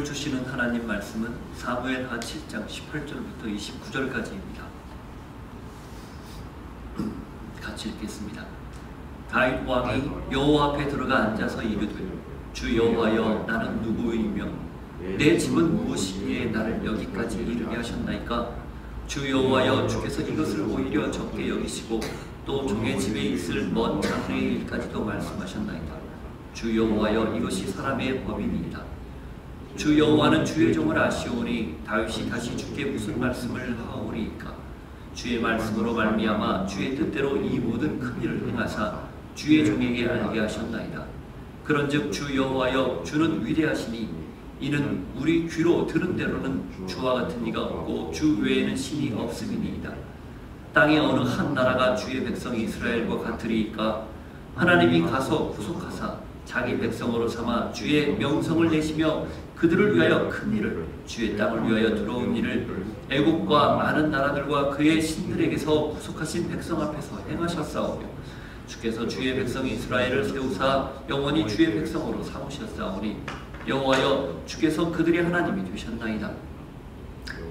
오늘 주시는 하나님 말씀은 사무엘하 7장 18절부터 29절까지입니다. 같이 읽겠습니다. 다윗 왕이 여호와 앞에 들어가 앉아서 이르되 주 여호와여 나는 누구이며 내 집은 무엇이기에 나를 여기까지 이르게 하셨나이까? 주 여호와여 주께서 이것을 오히려 적게 여기시고 또 종의 집에 있을 먼 장래의 일까지도 말씀하셨나이다. 주 여호와여 이것이 사람의 법이니이다. 주 여호와는 주의 종을 아시오니 다윗이 다시 주께 무슨 말씀을 하오리이까? 주의 말씀으로 말미암아 주의 뜻대로 이 모든 큰 일을 행하사 주의 종에게 알게 하셨나이다. 그런즉 주 여호와여 주는 위대하시니 이는 우리 귀로 들은 대로는 주와 같은 이가 없고 주 외에는 신이 없음이니이다. 땅의 어느 한 나라가 주의 백성 이스라엘과 같으리이까? 하나님이 가서 구속하사 자기 백성으로 삼아 주의 명성을 내시며 그들을 위하여 큰 일을 주의 땅을 위하여 들어온 일을 애국과 많은 나라들과 그의 신들에게서 구속하신 백성 앞에서 행하셨사오며 주께서 주의 백성 이스라엘을 세우사 영원히 주의 백성으로 삼으셨사오니 여호와여 주께서 그들의 하나님이 되셨나이다.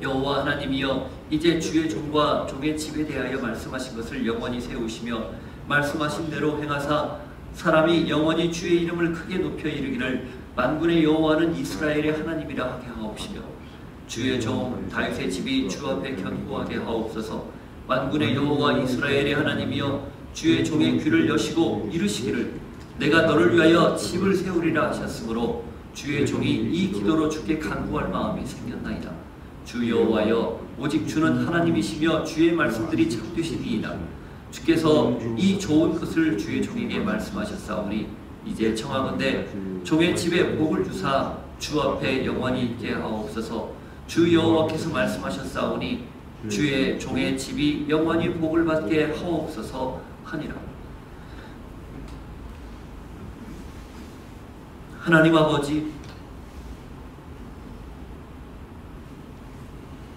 여호와 하나님이여 이제 주의 종과 종의 집에 대하여 말씀하신 것을 영원히 세우시며 말씀하신 대로 행하사 사람이 영원히 주의 이름을 크게 높여 이르기를 만군의 여호와는 이스라엘의 하나님이라 하게 하옵시며 주의 종 다윗의 집이 주 앞에 견고하게 하옵소서. 만군의 여호와 이스라엘의 하나님이여 주의 종의 귀를 여시고 이르시기를 내가 너를 위하여 집을 세우리라 하셨으므로 주의 종이 이 기도로 주께 간구할 마음이 생겼나이다. 주 여호와여 오직 주는 하나님이시며 주의 말씀들이 참되시니이다. 주께서 이 좋은 것을 주의 종에게 말씀하셨사오니 이제 청하건대 종의 집에 복을 주사 주 앞에 영원히 있게 하옵소서. 주 여호와께서 말씀하셨사오니 주의 종의 집이 영원히 복을 받게 하옵소서 하니라. 하나님 아버지,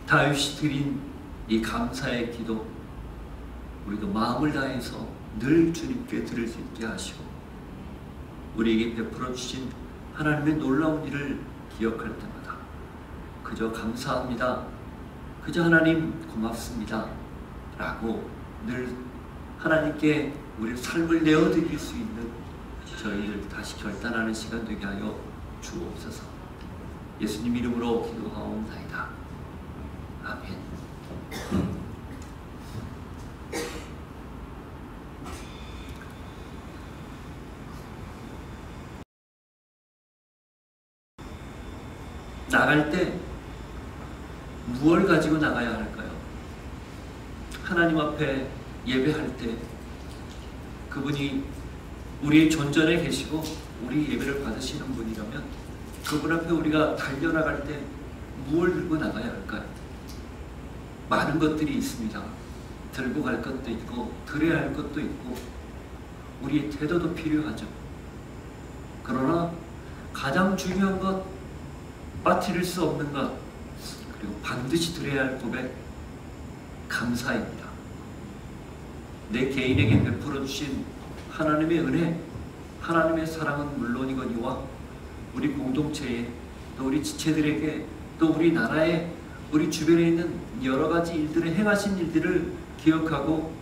다윗이 드린 이 감사의 기도 우리가 마음을 다해서 늘 주님께 드릴 수 있게 하시고 우리에게 베풀어 주신 하나님의 놀라운 일을 기억할 때마다 그저 감사합니다, 그저 하나님 고맙습니다 라고 늘 하나님께 우리 삶을 내어드릴 수 있는 저희를 다시 결단하는 시간 되게 하여 주옵소서. 예수님 이름으로 기도하옵나이다. 아멘. 나갈 때 무엇을 가지고 나가야 할까요? 하나님 앞에 예배할 때 그분이 우리의 존전에 계시고 우리 예배를 받으시는 분이라면 그분 앞에 우리가 달려나갈 때 무엇을 들고 나가야 할까요? 많은 것들이 있습니다. 들고 갈 것도 있고 드려야 할 것도 있고 우리의 태도도 필요하죠. 그러나 가장 중요한 것, 빠뜨릴 수 없는 것, 그리고 반드시 드려야 할 고백, 감사입니다. 내 개인에게 베풀어 주신 하나님의 은혜, 하나님의 사랑은 물론이거니와 우리 공동체에, 또 우리 지체들에게, 또 우리 나라에, 우리 주변에 있는 여러 가지 일들을 행하신 일들을 기억하고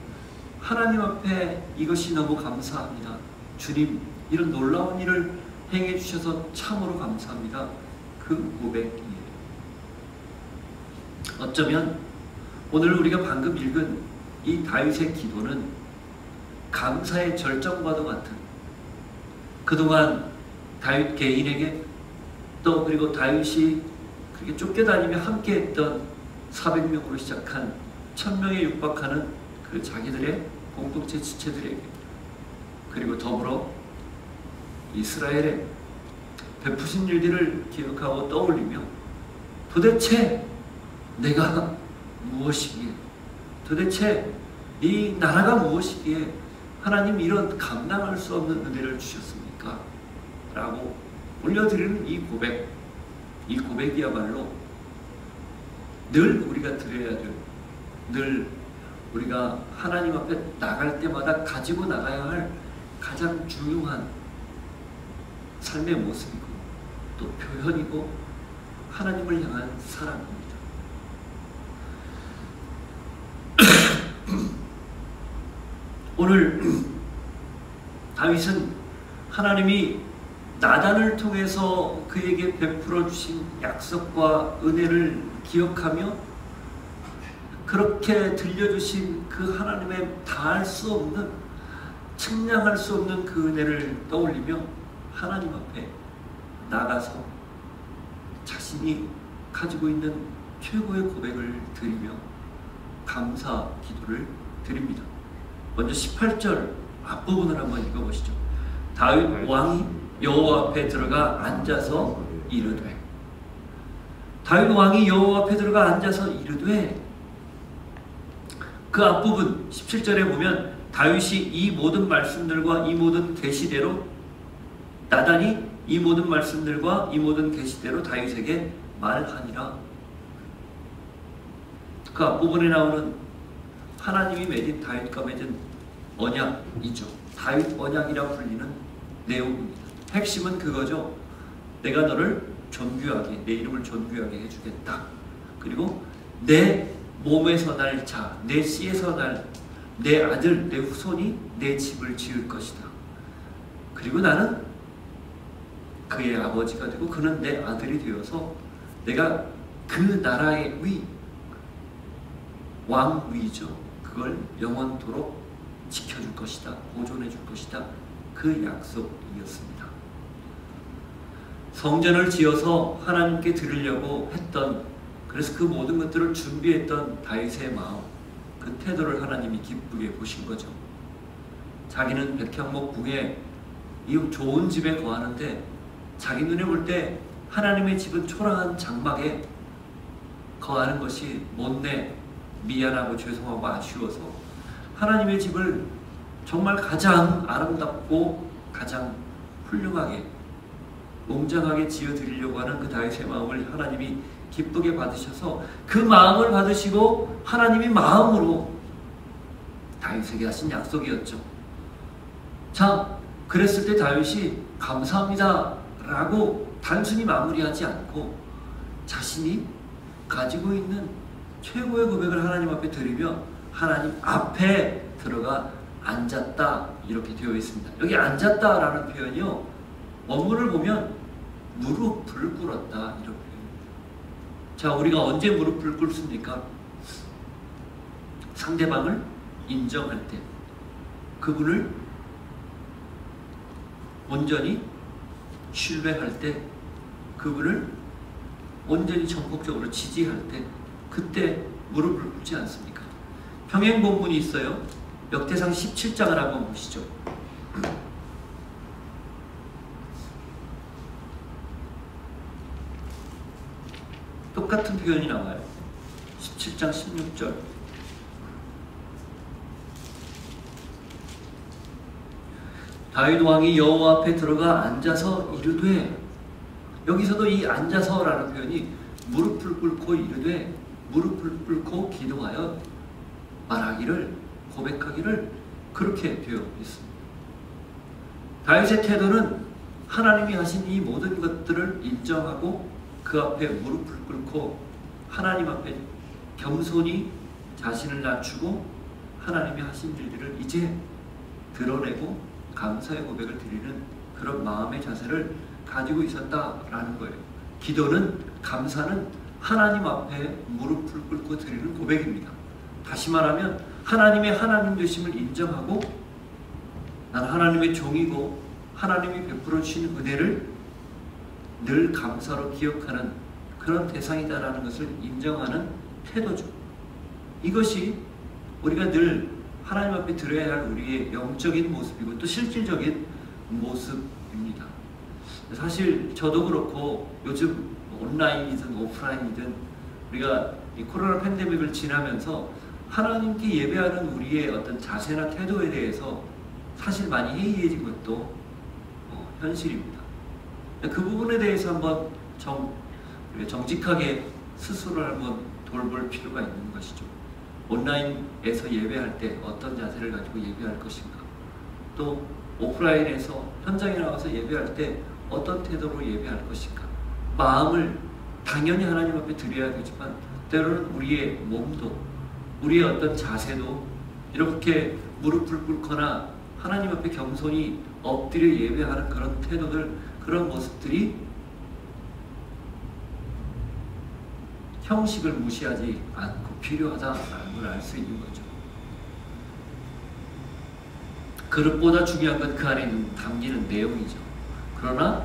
하나님 앞에 이것이 너무 감사합니다. 주님, 이런 놀라운 일을 행해 주셔서 참으로 감사합니다. 그 고백이에요. 어쩌면 오늘 우리가 방금 읽은 이 다윗의 기도는 감사의 절정과도 같은, 그동안 다윗 개인에게 또 그리고 다윗이 그렇게 쫓겨다니며 함께했던 400명으로 시작한 1000명에 육박하는 그 자기들의 공동체 지체들에게, 그리고 더불어 이스라엘의 베푸신 일들을 기억하고 떠올리며 도대체 내가 무엇이기에, 도대체 이 나라가 무엇이기에 하나님 이런 감당할 수 없는 은혜를 주셨습니까? 라고 올려드리는 이 고백, 이 고백이야말로 늘 우리가 드려야 될, 늘 우리가 하나님 앞에 나갈 때마다 가지고 나가야 할 가장 중요한 삶의 모습이고 또 표현이고 하나님을 향한 사랑입니다. 오늘 다윗은 하나님이 나단을 통해서 그에게 베풀어 주신 약속과 은혜를 기억하며 그렇게 들려주신 그 하나님의 다할 수 없는, 측량할 수 없는 그 은혜를 떠올리며 하나님 앞에 나가서 자신이 가지고 있는 최고의 고백을 드리며 감사 기도를 드립니다. 먼저 18절 앞부분을 한번 읽어보시죠. 다윗 왕이 여호와 앞에 들어가 앉아서 이르되, 다윗 왕이 여호와 앞에 들어가 앉아서 이르되, 그 앞부분 17절에 보면 다윗이 이 모든 말씀들과 이 모든 계시대로, 나단이 이 모든 말씀들과 이 모든 계시대로 다윗에게 말하니라. 그 앞부분에 나오는 하나님이 맺은 다윗과 맺은 언약이죠. 다윗 언약이라 불리는 내용입니다. 핵심은 그거죠. 내가 너를 존귀하게, 내 이름을 존귀하게 해주겠다. 그리고 내 몸에서 날 자, 내 씨에서 날 내 아들, 내 후손이 내 집을 지을 것이다. 그리고 나는 그의 아버지가 되고 그는 내 아들이 되어서 내가 그 나라의 위, 왕위죠. 그걸 영원토록 지켜줄 것이다. 보존해 줄 것이다. 그 약속이었습니다. 성전을 지어서 하나님께 드리려고 했던, 그래서 그 모든 것들을 준비했던 다윗의 마음, 그 태도를 하나님이 기쁘게 보신 거죠. 자기는 백향목 북에 이 좋은 집에 거하는데 자기 눈에 볼 때 하나님의 집은 초라한 장막에 거하는 것이 못내 미안하고 죄송하고 아쉬워서 하나님의 집을 정말 가장 아름답고 가장 훌륭하게 웅장하게 지어드리려고 하는 그 다윗의 마음을 하나님이 기쁘게 받으셔서 그 마음을 받으시고 하나님이 마음으로 다윗에게 하신 약속이었죠. 자, 그랬을 때 다윗이 감사합니다 라고 단순히 마무리하지 않고 자신이 가지고 있는 최고의 고백을 하나님 앞에 드리며 하나님 앞에 들어가 앉았다, 이렇게 되어 있습니다. 여기 앉았다 라는 표현이요, 원문을 보면 무릎을 꿇었다 이런 표현입니다. 자, 우리가 언제 무릎을 꿇습니까? 상대방을 인정할 때, 그분을 온전히 신뢰할 때, 그분을 온전히 전폭적으로 지지할 때, 그때 무릎을 꿇지 않습니까? 평행 본문이 있어요. 역대상 17장을 한번 보시죠. 똑같은 표현이 나와요. 17장 16절. 다윗 왕이 여호와 앞에 들어가 앉아서 이르되, 여기서도 이 앉아서라는 표현이 무릎을 꿇고 이르되, 무릎을 꿇고 기도하여 말하기를, 고백하기를, 그렇게 되어 있습니다. 다윗의 태도는 하나님이 하신 이 모든 것들을 인정하고 그 앞에 무릎을 꿇고 하나님 앞에 겸손히 자신을 낮추고 하나님이 하신 일들을 이제 드러내고 감사의 고백을 드리는 그런 마음의 자세를 가지고 있었다라는 거예요. 기도는, 감사는 하나님 앞에 무릎을 꿇고 드리는 고백입니다. 다시 말하면 하나님의 하나님 되심을 인정하고 난 하나님의 종이고 하나님이 베풀어 주신 은혜를 늘 감사로 기억하는 그런 대상이다라는 것을 인정하는 태도죠. 이것이 우리가 늘 하나님 앞에 드려야 할 우리의 영적인 모습이고 또 실질적인 모습입니다. 사실 저도 그렇고 요즘 온라인이든 오프라인이든 우리가 이 코로나 팬데믹을 지나면서 하나님께 예배하는 우리의 어떤 자세나 태도에 대해서 사실 많이 해이해진 것도 현실입니다. 그 부분에 대해서 한번 정직하게 스스로를 한번 돌볼 필요가 있는 것이죠. 온라인에서 예배할 때 어떤 자세를 가지고 예배할 것인가, 또 오프라인에서 현장에 나가서 예배할 때 어떤 태도로 예배할 것인가, 마음을 당연히 하나님 앞에 드려야 되지만 때로는 우리의 몸도 우리의 어떤 자세도 이렇게 무릎을 꿇거나 하나님 앞에 겸손히 엎드려 예배하는 그런 태도들, 그런 모습들이 형식을 무시하지 않고 필요하다라는 걸 알 수 있는 거죠. 그릇보다 중요한 건 그 안에 담기는 내용이죠. 그러나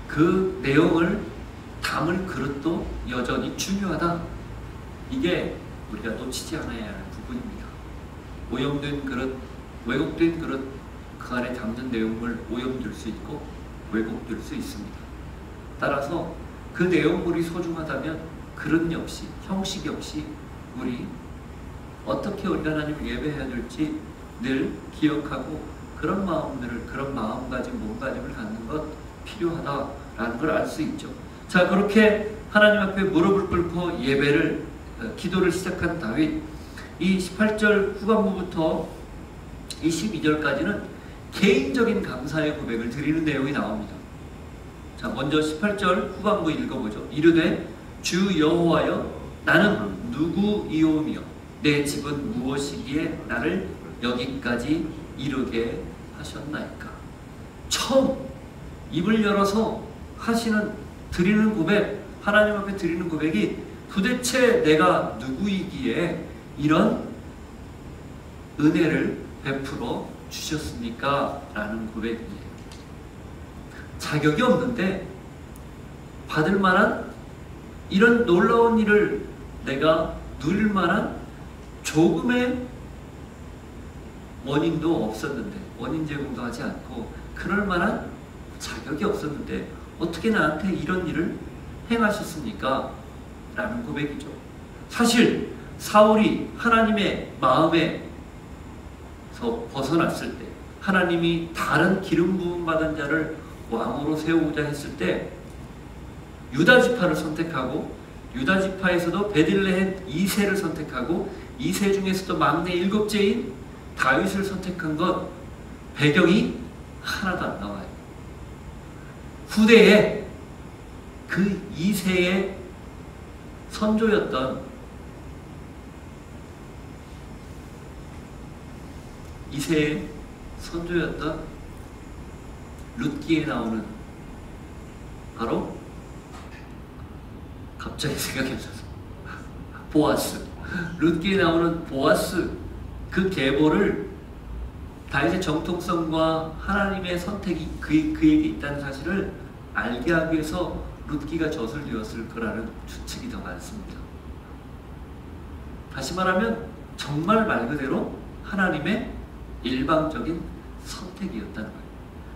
그 내용을 담을 그릇도 여전히 중요하다. 이게 우리가 놓치지 않아야 할 부분입니다. 오염된 그릇, 왜곡된 그릇, 그 안에 담는 내용을 오염될 수 있고 왜곡될 수 있습니다. 따라서 그 내용물이 소중하다면 그릇 역시, 형식 역시 우리 어떻게 우리가 하나님을 예배해야 될지 늘 기억하고 그런 마음들을, 그런 마음가짐, 몸가짐을 갖는 것 필요하다라는 걸 알 수 있죠. 자, 그렇게 하나님 앞에 무릎을 꿇고 예배를, 기도를 시작한 다윗, 이 18절 후반부부터 이 12절까지는 개인적인 감사의 고백을 드리는 내용이 나옵니다. 자, 먼저 18절 후반부 읽어보죠. 이르되 주 여호와여, 나는 누구이오며 내 집은 무엇이기에 나를 여기까지 이르게 하셨나이까. 처음 입을 열어서 하시는, 드리는 고백, 하나님 앞에 드리는 고백이 도대체 내가 누구이기에 이런 은혜를 베풀어 주셨습니까? 라는 고백이에요. 자격이 없는데 받을 만한 이런 놀라운 일을 내가 누릴 만한 조금의 원인도 없었는데, 원인 제공도 하지 않고 그럴 만한 자격이 없었는데 어떻게 나한테 이런 일을 행하셨습니까? 라는 고백이죠. 사실 사울이 하나님의 마음에서 벗어났을 때, 하나님이 다른 기름 부음 받은 자를 왕으로 세우고자 했을 때 유다 지파를 선택하고, 유다 지파에서도 베들레헴 2세를 선택하고, 2세 중에서도 막내 7째인 다윗을 선택한 것, 배경이 하나도 안 나와요. 후대에 그 2세의 선조였던, 2세의 선조였던 룻기에 나오는, 바로 갑자기 생각이 나서 보아스, 룻기에 나오는 보아스, 그 계보를 다윗의 정통성과 하나님의 선택이 그에게 있다는 사실을 알게 하기 위해서 룻기가 젖을 되었을 거라는 추측이 더 많습니다. 다시 말하면 정말 말 그대로 하나님의 일방적인 선택이었다는 거예요.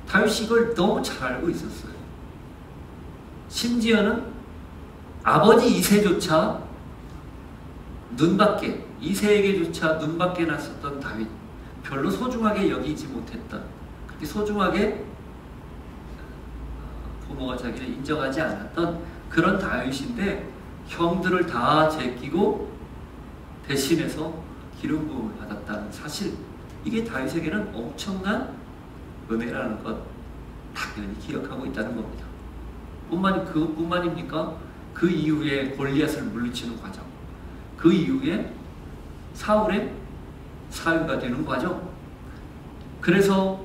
다윗이 이걸 너무 잘 알고 있었어요. 심지어는 아버지 이새조차 눈밖에, 이새에게조차 눈밖에 났었던 다윗, 별로 소중하게 여기지 못했던, 그렇게 소중하게 부모가 자기를 인정하지 않았던 그런 다윗인데 형들을 다 제끼고 대신해서 기름 부음을 받았다는 사실, 이게 다윗에게는 엄청난 은혜라는 것 당연히 기억하고 있다는 겁니다. 그것뿐만입니까? 그 이후에 골리앗을 물리치는 과정, 그 이후에 사울의 사위가 되는 과정, 그래서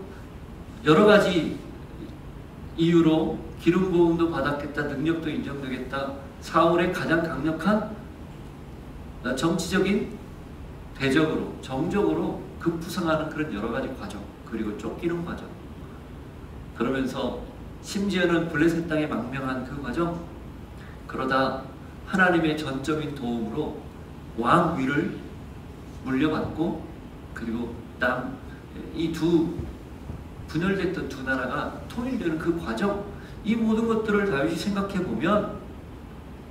여러 가지 이유로 기름 부음도 받았겠다, 능력도 인정되겠다, 사울의 가장 강력한 정치적인 대적으로, 정적으로 급부상하는 그런 여러 가지 과정, 그리고 쫓기는 과정, 그러면서 심지어는 블레셋 땅에 망명한 그 과정, 그러다 하나님의 전적인 도움으로 왕위를 물려받고, 그리고 이 두 분열됐던 두 나라가 통일되는 그 과정, 이 모든 것들을 다윗이 생각해 보면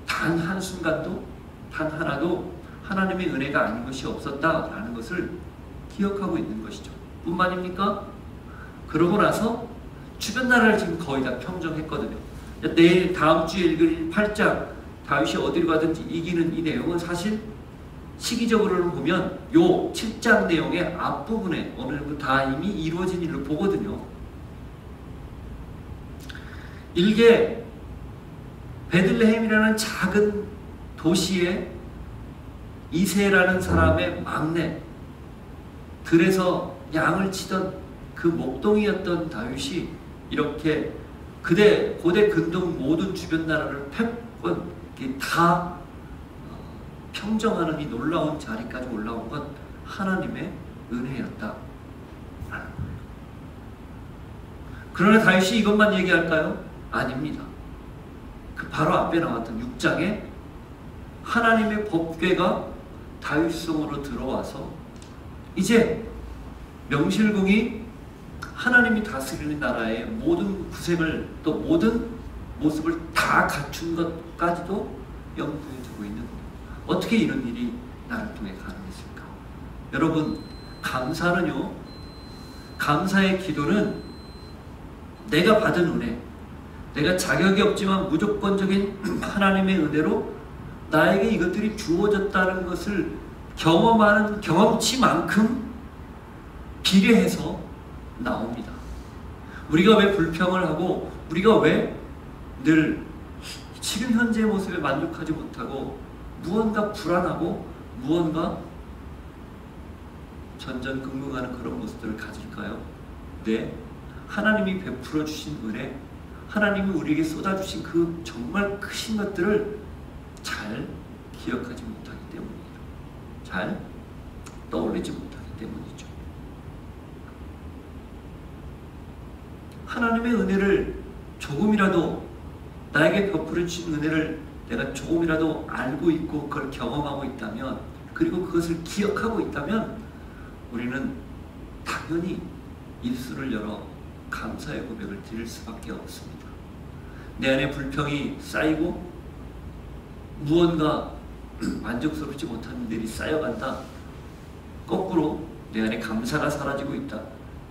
단 한순간도, 단 하나도 하나님의 은혜가 아닌 것이 없었다라는 것을 기억하고 있는 것이죠. 뿐만입니까? 그러고 나서 주변 나라를 지금 거의 다 평정했거든요. 내일 다음 주에 읽을 8장, 다윗이 어디로 가든지 이기는 이 내용은 사실 시기적으로는 보면 요 7장 내용의 앞부분에 어느 정도 다 이미 이루어진 일로 보거든요. 일개 베들레헴이라는 작은 도시에 이새라는 사람의 막내, 들에서 양을 치던 그 목동이었던 다윗이 이렇게 고대 근동 모든 주변 나라를 패권 다 평정하는 이 놀라운 자리까지 올라온 건 하나님의 은혜였다. 그러나 다윗이 이것만 얘기할까요? 아닙니다. 그 바로 앞에 나왔던 6장에 하나님의 법궤가 다윗성으로 들어와서 이제 명실공히 하나님이 다스리는 나라의 모든 구색을 또 모든 모습을 다 갖춘 것까지도 염두에 두고 있는 겁니다. 어떻게 이런 일이 나를 통해 가능했을까? 여러분, 감사는요, 감사의 기도는 내가 받은 은혜, 내가 자격이 없지만 무조건적인 하나님의 은혜로 나에게 이것들이 주어졌다는 것을 경험하는 경험치만큼 비례해서 나옵니다. 우리가 왜 불평을 하고 우리가 왜 늘 지금 현재의 모습에 만족하지 못하고 무언가 불안하고 무언가 전전긍긍하는 그런 모습들을 가질까요? 네, 하나님이 베풀어 주신 은혜, 하나님이 우리에게 쏟아주신 그 정말 크신 것들을 잘 기억하지 못하기 때문이죠. 잘 떠올리지 못하기 때문이죠. 하나님의 은혜를 조금이라도, 나에게 베풀어 주신 은혜를 내가 조금이라도 알고 있고 그걸 경험하고 있다면, 그리고 그것을 기억하고 있다면 우리는 당연히 입술을 열어 감사의 고백을 드릴 수밖에 없습니다. 내 안에 불평이 쌓이고 무언가 만족스럽지 못한 일이 쌓여간다. 거꾸로 내 안에 감사가 사라지고 있다.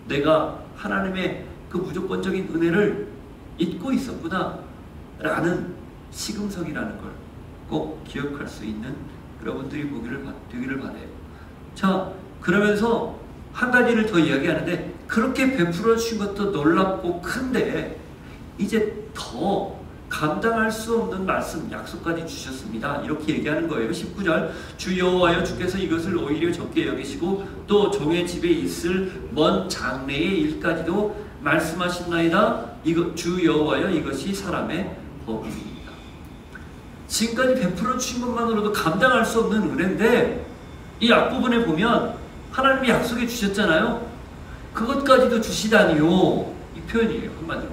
내가 하나님의 그 무조건적인 은혜를 잊고 있었구나 라는 시금석이라는 걸 꼭 기억할 수 있는 여러분들이 되기를 바라요. 자, 그러면서 한 가지를 더 이야기하는데, 그렇게 베풀어 주신 것도 놀랍고 큰데 이제 더 감당할 수 없는 말씀, 약속까지 주셨습니다. 이렇게 얘기하는 거예요. 19절, 주 여호와여, 주께서 이것을 오히려 적게 여기시고 또 종의 집에 있을 먼 장래의 일까지도 말씀하신나이다. 주 여호와여, 이것이 사람의 법입니다. 지금까지 베풀어 주신 것만으로도 감당할 수 없는 은혜인데, 이 앞부분에 보면 하나님이 약속해 주셨잖아요. 그것까지도 주시다니요. 이 표현이에요, 한마디로.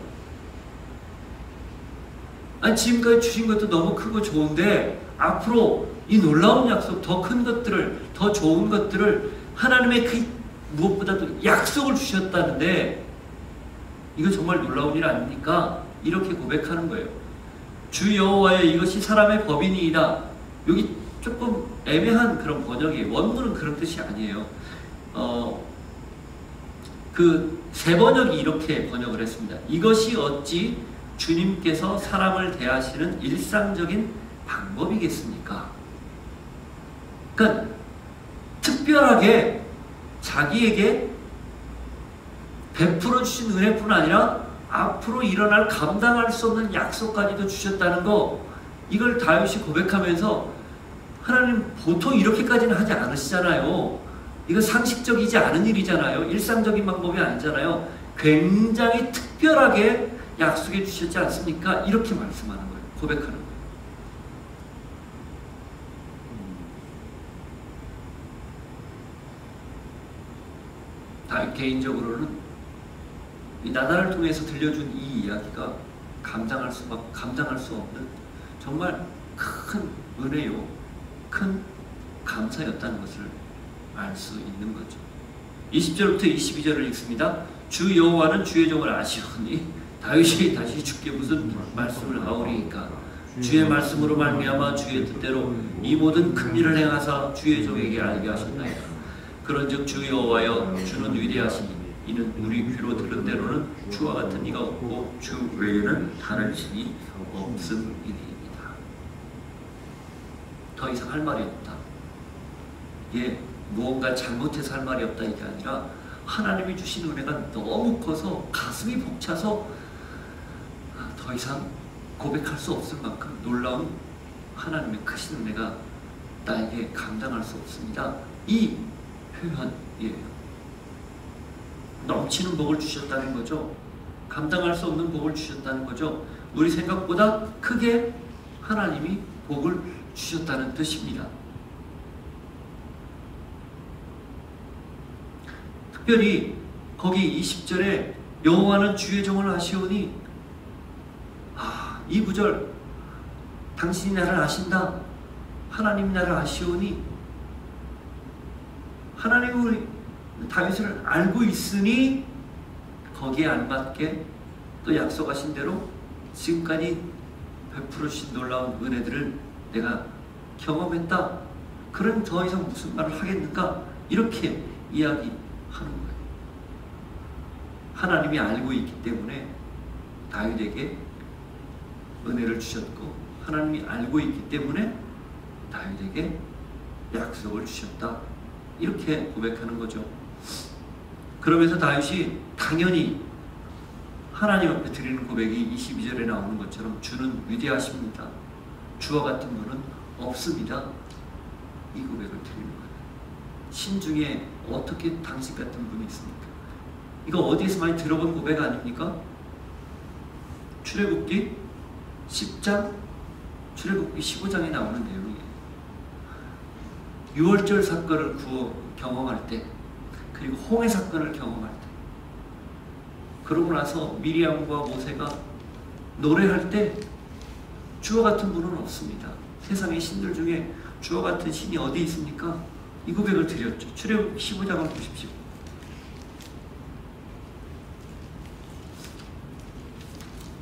아니, 지금까지 주신 것도 너무 크고 좋은데 앞으로 이 놀라운 약속, 더 큰 것들을, 더 좋은 것들을 하나님의 그 무엇보다도 약속을 주셨다는데 이거 정말 놀라운 일 아닙니까? 이렇게 고백하는 거예요. 주 여호와여, 이것이 사람의 법이니이다. 여기 조금 애매한 그런 번역이에요. 원문은 그런 뜻이 아니에요. 그 새 번역이 이렇게 번역을 했습니다. 이것이 어찌 주님께서 사람을 대하시는 일상적인 방법이겠습니까? 그러니까 특별하게 자기에게 베풀어 주신 은혜뿐 아니라 앞으로 일어날 감당할 수 없는 약속까지도 주셨다는 거, 이걸 다윗이 고백하면서 하나님 보통 이렇게까지는 하지 않으시잖아요. 이거 상식적이지 않은 일이잖아요. 일상적인 방법이 아니잖아요. 굉장히 특별하게 약속해 주셨지 않습니까? 이렇게 말씀하는 거예요. 고백하는 거예요. 다윗 개인적으로는 이 나단을 통해서 들려준 이 이야기가 감당할 수 없는 정말 큰 은혜요, 큰 감사였다는 것을 알 수 있는 거죠. 20절부터 22절을 읽습니다. 주 여호와는 주의 종을 아시오니 다윗이 다시 주께 무슨 말씀을 하오리이까? 주의 말씀으로 말미암아 주의 뜻대로 이 모든 큰 일을 행하사 주의 종에게 알게 하셨나이다. 그런즉 주 여호와여, 주는 위대하시니 이는 우리 귀로 들은 대로는 주와 같은 이가 없고 주 외에는 다른 신이 없음이니이다. 더 이상 할 말이 없다. 예, 무언가 잘못해서 할 말이 없다 이게 아니라 하나님이 주신 은혜가 너무 커서 가슴이 벅차서 더 이상 고백할 수 없을 만큼 놀라운 하나님의 크신 은혜가 나에게 감당할 수 없습니다. 이 표현이에요. 넘치는 복을 주셨다는 거죠. 감당할 수 없는 복을 주셨다는 거죠. 우리 생각보다 크게 하나님이 복을 주셨다는 뜻입니다. 특별히 거기 20절에 여호와는 주의 종을 아시오니, 이 구절, 당신이 나를 아신다, 하나님이 나를 아시오니, 하나님이 우리 다윗을 알고 있으니 거기에 알맞게 또 약속하신 대로 지금까지 베풀어 주신 놀라운 은혜들을 내가 경험했다. 그럼 더 이상 무슨 말을 하겠는가? 이렇게 이야기하는 거예요. 하나님이 알고 있기 때문에 다윗에게 은혜를 주셨고, 하나님이 알고 있기 때문에 다윗에게 약속을 주셨다. 이렇게 고백하는 거죠. 그러면서 다윗이 당연히 하나님 앞에 드리는 고백이 22절에 나오는 것처럼 주는 위대하십니다. 주와 같은 분은 없습니다. 이 고백을 드리는 거예요. 신중에 어떻게 당신 같은 분이 있습니까? 이거 어디에서 많이 들어본 고백 아닙니까? 출애굽기 10장, 출애굽기 15장에 나오는 내용이에요. 6월절 사건을 경험할 때, 그리고 홍해 사건을 경험할 때, 그러고 나서 미리암과 모세가 노래할 때 주와 같은 분은 없습니다. 세상의 신들 중에 주와 같은 신이 어디 있습니까? 이 고백을 드렸죠. 출애굽기 15장을 보십시오.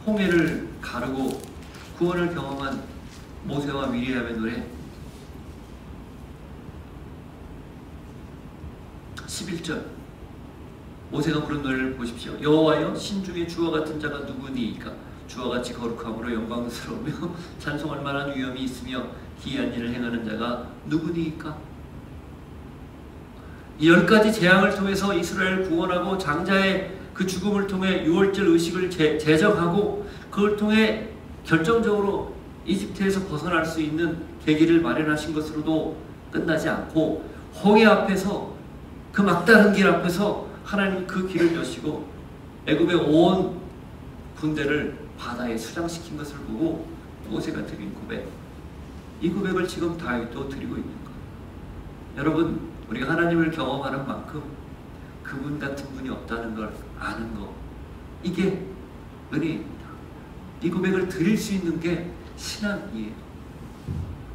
홍해를 가르고 구원을 경험한 모세와 미리암의 노래 11절, 모세가 부른 노래를 보십시오. 여호와여, 신중에 주와 같은 자가 누구니이까? 주와 같이 거룩함으로 영광스러우며 찬송할 만한 위엄이 있으며 기이한 일을 행하는 자가 누구니이까? 이 10가지 재앙을 통해서 이스라엘을 구원하고 장자의 그 죽음을 통해 유월절 의식을 제정하고, 그걸 통해 결정적으로 이집트에서 벗어날 수 있는 계기를 마련하신 것으로도 끝나지 않고, 홍해 앞에서, 그 막다른 길 앞에서 하나님 그 길을 여시고 애굽의 온 군대를 바다에 수장시킨 것을 보고 모세가 드린 고백, 이 고백을 지금 다윗도 드리고 있는 거예요. 여러분, 우리가 하나님을 경험하는 만큼 그분 같은 분이 없다는 걸 아는 거, 이게 은혜입니다. 이 고백을 드릴 수 있는 게 신앙이에요.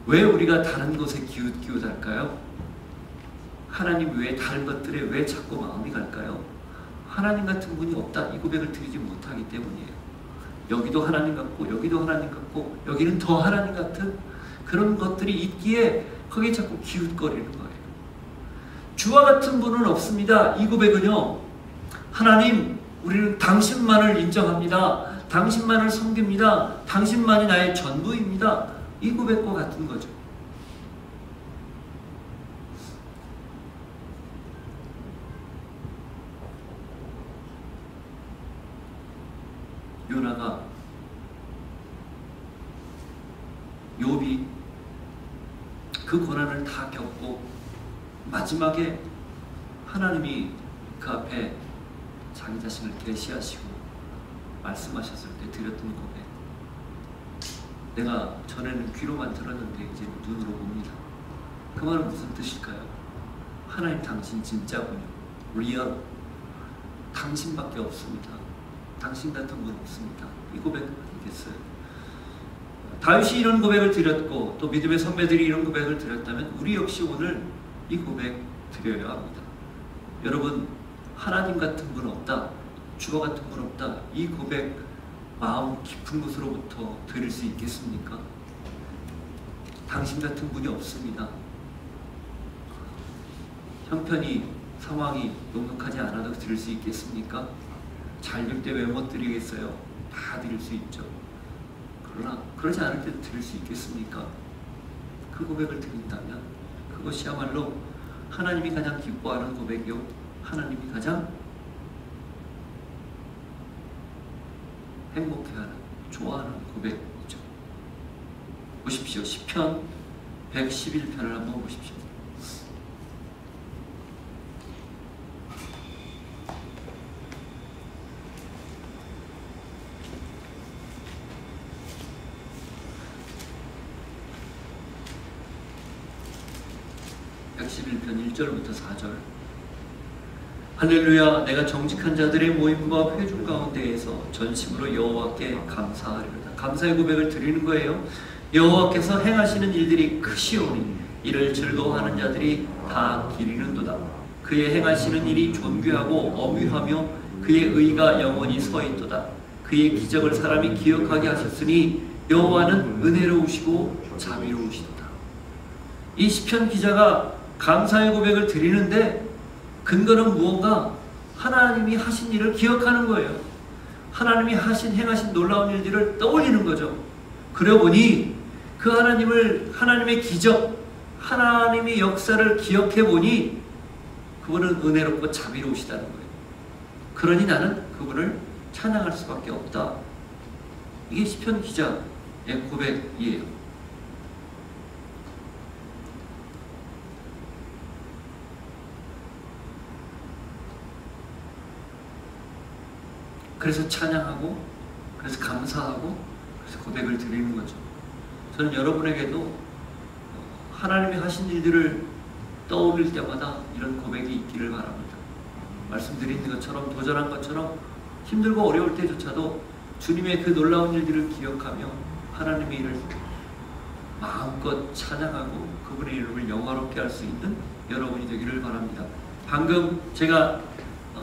왜 우리가 다른 것에 기웃기웃할까요? 하나님 외에 다른 것들에 왜 자꾸 마음이 갈까요? 하나님 같은 분이 없다, 이 고백을 드리지 못하기 때문이에요. 여기도 하나님 같고 여기도 하나님 같고 여기는 더 하나님 같은 그런 것들이 있기에 거기에 자꾸 기웃거리는 거예요. 주와 같은 분은 없습니다. 이 고백은요, 하나님, 우리는 당신만을 인정합니다. 당신만을 섬깁니다. 당신만이 나의 전부입니다. 이 고백과 같은 거죠. 요나가, 욥이 그 고난을 다 겪고 마지막에 하나님이 그 앞에 자기 자신을 계시하시고 말씀하셨을 때 드렸던 고백, 내가 전에는 귀로만 들었는데 이제 눈으로 봅니다. 그 말은 무슨 뜻일까요? 하나님, 당신 진짜군요. 리얼, 당신밖에 없습니다. 당신 같은 분 없습니다. 이 고백 아니겠어요? 다윗이 이런 고백을 드렸고 또 믿음의 선배들이 이런 고백을 드렸다면 우리 역시 오늘 이 고백 드려야 합니다. 여러분, 하나님 같은 분 없다, 주와 같은 분 없다, 이 고백 마음 깊은 곳으로부터 드릴 수 있겠습니까? 당신 같은 분이 없습니다. 형편이, 상황이 녹록하지 않아도 드릴 수 있겠습니까? 잘 될 때 왜 못 드리겠어요? 다 드릴 수 있죠. 그러나 그러지 않을 때도 드릴 수 있겠습니까? 그 고백을 드린다면 그것이야말로 하나님이 가장 기뻐하는 고백이요, 하나님이 가장 행복해하는 좋아하는 고백이죠. 보십시오. 시편 111편을 한번 보십시오. (111편) 1절부터 4절. 할렐루야. 내가 정직한 자들의 모임과 회중 가운데에서 전심으로 여호와께 감사하리로다. 감사의 고백을 드리는 거예요. 여호와께서 행하시는 일들이 크시오니 이를 즐거워하는 자들이 다 기리는도다. 그의 행하시는 일이 존귀하고 엄유하며 그의 의가 영원히 서있도다. 그의 기적을 사람이 기억하게 하셨으니 여호와는 은혜로우시고 자비로우시도다. 이 시편 기자가 감사의 고백을 드리는데 근거는 무언가? 하나님이 하신 일을 기억하는 거예요. 하나님이 행하신 놀라운 일들을 떠올리는 거죠. 그러고 보니 그 하나님의 기적, 하나님의 역사를 기억해 보니 그분은 은혜롭고 자비로우시다는 거예요. 그러니 나는 그분을 찬양할 수밖에 없다. 이게 시편 기자의 고백이에요. 그래서 찬양하고, 그래서 감사하고, 그래서 고백을 드리는 거죠. 저는 여러분에게도 하나님이 하신 일들을 떠올릴 때마다 이런 고백이 있기를 바랍니다. 말씀드린 것처럼, 도전한 것처럼 힘들고 어려울 때조차도 주님의 그 놀라운 일들을 기억하며 하나님의 일을 마음껏 찬양하고 그분의 이름을 영화롭게 할 수 있는 여러분이 되기를 바랍니다. 방금 제가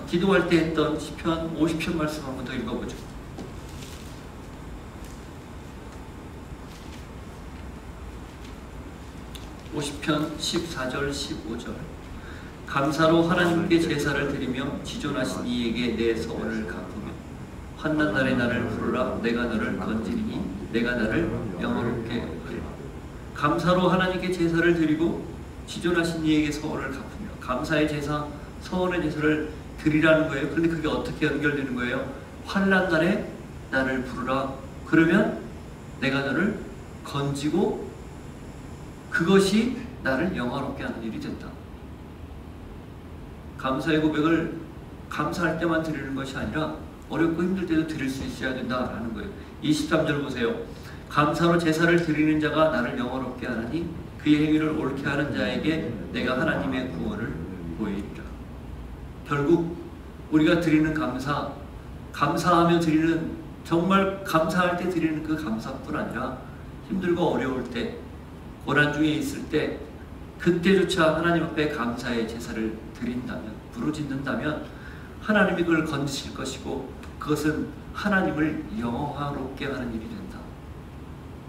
기도할 때 했던 시편 50편 말씀 한번 더 읽어보죠. (50편) 14절 15절. 감사로 하나님께 제사를 드리며 지존하신 이에게 내 서원을 갚으며 환난 날에 나를 부르라. 내가 너를 건지리니 내가 나를 영화롭게 하리라. 감사로 하나님께 제사를 드리고 지존하신 이에게 서원을 갚으며, 감사의 제사, 서원의 제사를 드리라는 거예요. 그런데 그게 어떻게 연결되는 거예요? 환난 날에 나를 부르라. 그러면 내가 너를 건지고 그것이 나를 영화롭게 하는 일이 된다. 감사의 고백을 감사할 때만 드리는 것이 아니라 어렵고 힘들 때도 드릴 수 있어야 된다라는 거예요. 23절 보세요. 감사로 제사를 드리는 자가 나를 영화롭게 하나니 그의 행위를 옳게 하는 자에게 내가 하나님의 구원을 보이리라. 결국 우리가 드리는 감사하며 드리는, 정말 감사할 때 드리는 그 감사뿐 아니라 힘들고 어려울 때, 고난 중에 있을 때, 그때조차 하나님 앞에 감사의 제사를 드린다면, 부르짖는다면 하나님이 그걸 건지실 것이고 그것은 하나님을 영화롭게 하는 일이 된다.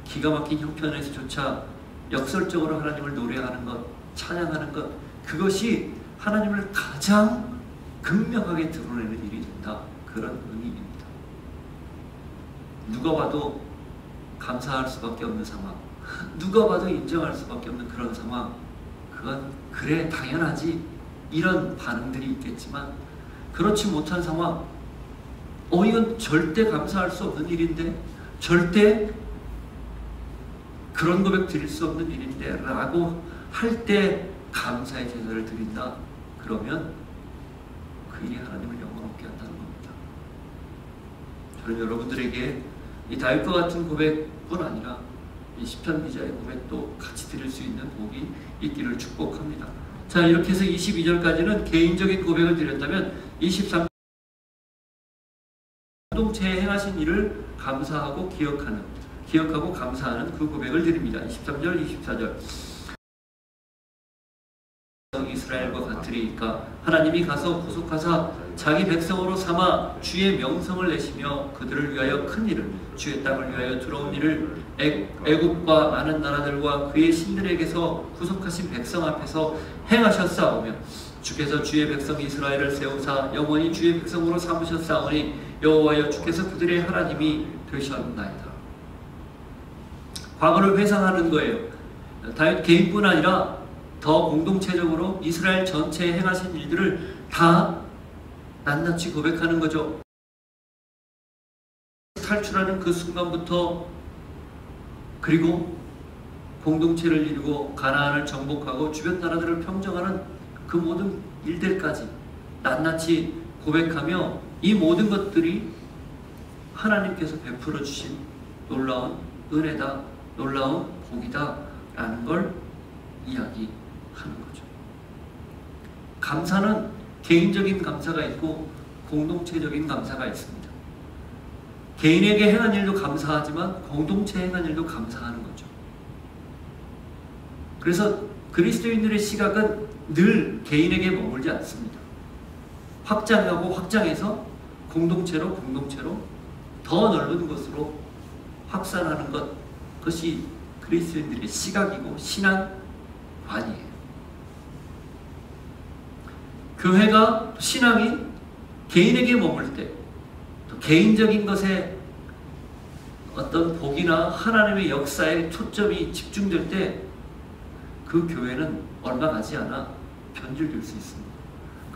기가 막힌 형편에서조차 역설적으로 하나님을 노래하는 것, 찬양하는 것, 그것이 하나님을 가장 극명하게 드러내는 일이 된다. 그런 의미입니다. 누가 봐도 감사할 수밖에 없는 상황, 누가 봐도 인정할 수밖에 없는 그런 상황, 그건 그래 당연하지 이런 반응들이 있겠지만, 그렇지 못한 상황, 이건 절대 감사할 수 없는 일인데, 절대 그런 고백 드릴 수 없는 일인데 라고 할 때 감사의 제사를 드린다. 그러면 그 일이 하나님을 영화롭게 한다는 겁니다. 저는 여러분들에게 이 다윗과 같은 고백뿐 아니라 이 시편 기자의 고백도 같이 드릴 수 있는 복이 있기를 축복합니다. 자, 이렇게 해서 22절까지는 개인적인 고백을 드렸다면 23절 공동체에 행하신 일을 감사하고 기억하고 감사하는 그 고백을 드립니다. 23절 24절. 이스라엘과 같으리이까 하나님이 가서 구속하사 자기 백성으로 삼아 주의 명성을 내시며 그들을 위하여 큰 일을, 주의 땅을 위하여 두려운 일을 애굽과 많은 나라들과 그의 신들에게서 구속하신 백성 앞에서 행하셨사오며, 주께서 주의 백성 이스라엘을 세우사 영원히 주의 백성으로 삼으셨사오니 여호와여 주께서 그들의 하나님이 되셨나이다. 과거를 회상하는 거예요. 다윗 개인뿐 아니라 더 공동체적으로 이스라엘 전체에 행하신 일들을 다 낱낱이 고백하는 거죠. 탈출하는 그 순간부터, 그리고 공동체를 이루고 가나안을 정복하고 주변 나라들을 평정하는 그 모든 일들까지 낱낱이 고백하며 이 모든 것들이 하나님께서 베풀어 주신 놀라운 은혜다, 놀라운 복이다 라는 걸 이야기하는 거죠. 감사는 개인적인 감사가 있고 공동체적인 감사가 있습니다. 개인에게 행한 일도 감사하지만 공동체에 행한 일도 감사하는 거죠. 그래서 그리스도인들의 시각은 늘 개인에게 머물지 않습니다. 확장하고 확장해서 공동체로 더 넓은 것으로 확산하는 것, 그것이 그리스도인들의 시각이고 신앙관이에요. 교회가, 신앙이 개인에게 머물 때, 또 개인적인 것에 어떤 복이나 하나님의 역사에 초점이 집중될 때 그 교회는 얼마 가지 않아 변질될 수 있습니다.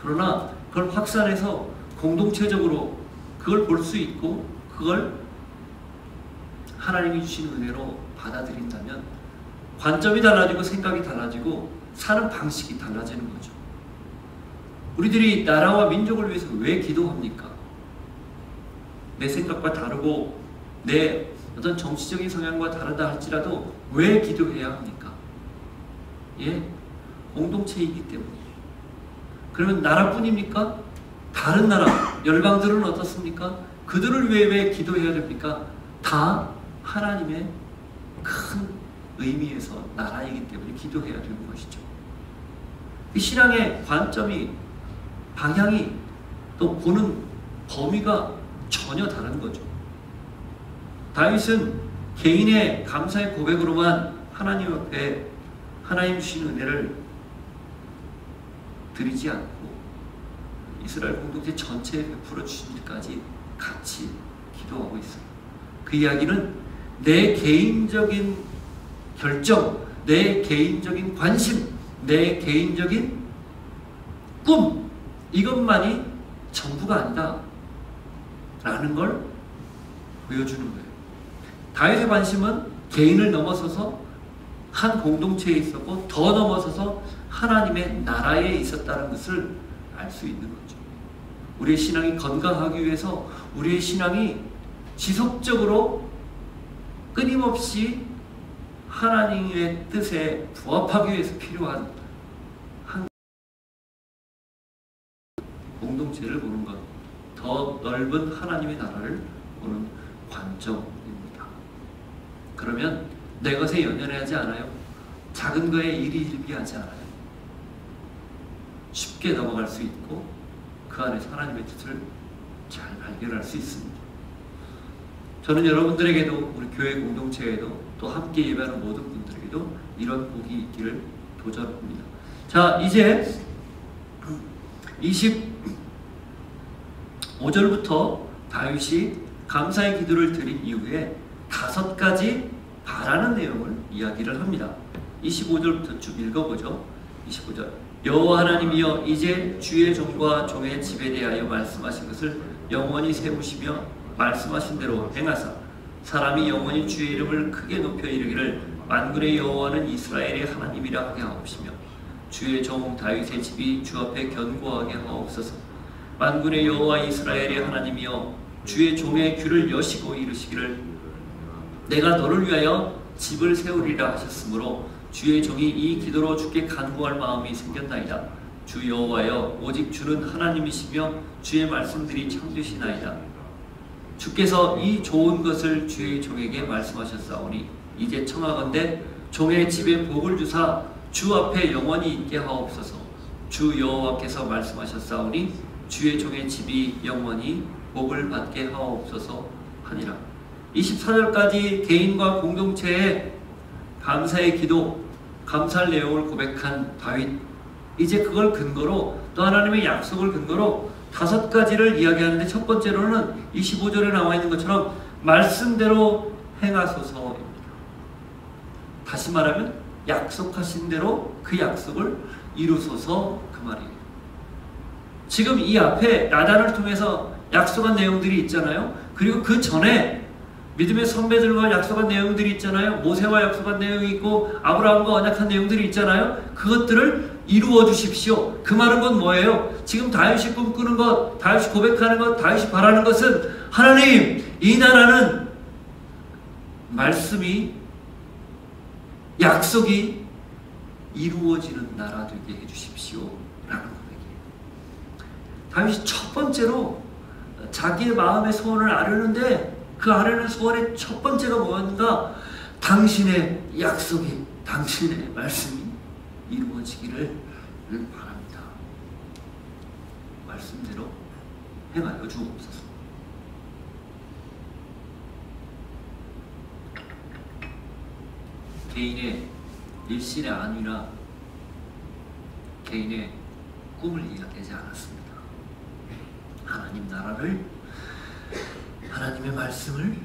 그러나 그걸 확산해서 공동체적으로 그걸 볼 수 있고 그걸 하나님이 주신 은혜로 받아들인다면 관점이 달라지고 생각이 달라지고 사는 방식이 달라지는 거죠. 우리들이 나라와 민족을 위해서 왜 기도합니까? 내 생각과 다르고 내 어떤 정치적인 성향과 다르다 할지라도 왜 기도해야 합니까? 예, 공동체이기 때문이에요. 그러면 나라뿐입니까? 다른 나라, 열방들은 어떻습니까? 그들을 왜 기도해야 됩니까? 다 하나님의 큰 의미에서 나라이기 때문에 기도해야 되는 것이죠. 신앙의 관점이, 방향이, 또 보는 범위가 전혀 다른 거죠. 다윗은 개인의 감사의 고백으로만 하나님 앞에 하나님 주신 은혜를 드리지 않고 이스라엘 공동체 전체에 베풀어 주신 일까지 같이 기도하고 있어요. 그 이야기는 내 개인적인 결정, 내 개인적인 관심, 내 개인적인 꿈, 이것만이 전부가 아니다 라는 걸 보여주는 거예요. 다윗의 관심은 개인을 넘어서서 한 공동체에 있었고 더 넘어서서 하나님의 나라에 있었다는 것을 알 수 있는 거죠. 우리의 신앙이 건강하기 위해서, 우리의 신앙이 지속적으로 끊임없이 하나님의 뜻에 부합하기 위해서 필요한 한 공동체를 보는 것, 더 넓은 하나님의 나라를 보는 관점입니다. 그러면 내 것에 연연하지 않아요. 작은 거에 일희일비하지 않아요. 쉽게 넘어갈 수 있고 그 안에서 하나님의 뜻을 잘 발견할 수 있습니다. 저는 여러분들에게도, 우리 교회 공동체에도, 또 함께 예배하는 모든 분들에게도 이런 복이 있기를 도전합니다. 자, 이제 25절부터 다윗이 감사의 기도를 드린 이후에 5가지 바라는 내용을 이야기를 합니다. 25절부터 쭉 읽어보죠. 25절. 여호와 하나님이여, 이제 주의 종과 종의 집에 대하여 말씀하신 것을 영원히 세우시며 말씀하신 대로 행하사 사람이 영원히 주의 이름을 크게 높여 이르기를 만군의 여호와는 이스라엘의 하나님이라 하게 하옵시며 주의 종 다윗의 집이 주 앞에 견고하게 하옵소서. 만군의 여호와 이스라엘의 하나님이여, 주의 종의 귀를 여시고 이르시기를 내가 너를 위하여 집을 세우리라 하셨으므로 주의 종이 이 기도로 주께 간구할 마음이 생겼나이다. 주 여호와여, 오직 주는 하나님이시며 주의 말씀들이 참되시나이다. 주께서 이 좋은 것을 주의 종에게 말씀하셨사오니 이제 청하건대 종의 집에 복을 주사 주 앞에 영원히 있게 하옵소서. 주 여호와께서 말씀하셨사오니 주의 종의 집이 영원히 복을 받게 하옵소서 하니라. 24절까지 개인과 공동체의 감사의 기도, 감사할 내용을 고백한 다윗, 이제 그걸 근거로, 또 하나님의 약속을 근거로 5가지를 이야기하는데, 첫 번째로는 25절에 나와 있는 것처럼 말씀대로 행하소서입니다. 다시 말하면 약속하신 대로 그 약속을 이루소서, 그 말이에요. 지금 이 앞에 나단을 통해서 약속한 내용들이 있잖아요. 그리고 그 전에 믿음의 선배들과 약속한 내용들이 있잖아요. 모세와 약속한 내용이 있고 아브라함과 언약한 내용들이 있잖아요. 그것들을 이루어 주십시오. 그 말은 건 뭐예요? 지금 다윗이 꿈꾸는 것, 다윗이 고백하는 것, 다윗이 바라는 것은 하나님, 이 나라는 말씀이, 약속이 이루어지는 나라 되게 해주십시오 라는 고백이에요. 다윗이 첫 번째로 자기의 마음의 소원을 아뢰는데 그 아뢰는 소원의 첫 번째가 뭔가 당신의 약속이, 당신의 말씀이 이루어지기를 바랍니다. 말씀대로 행하여 주옵소서. 개인의 일신의 안위나 개인의 꿈을 이야기하지 않았습니다. 하나님 나라를, 하나님의 말씀을,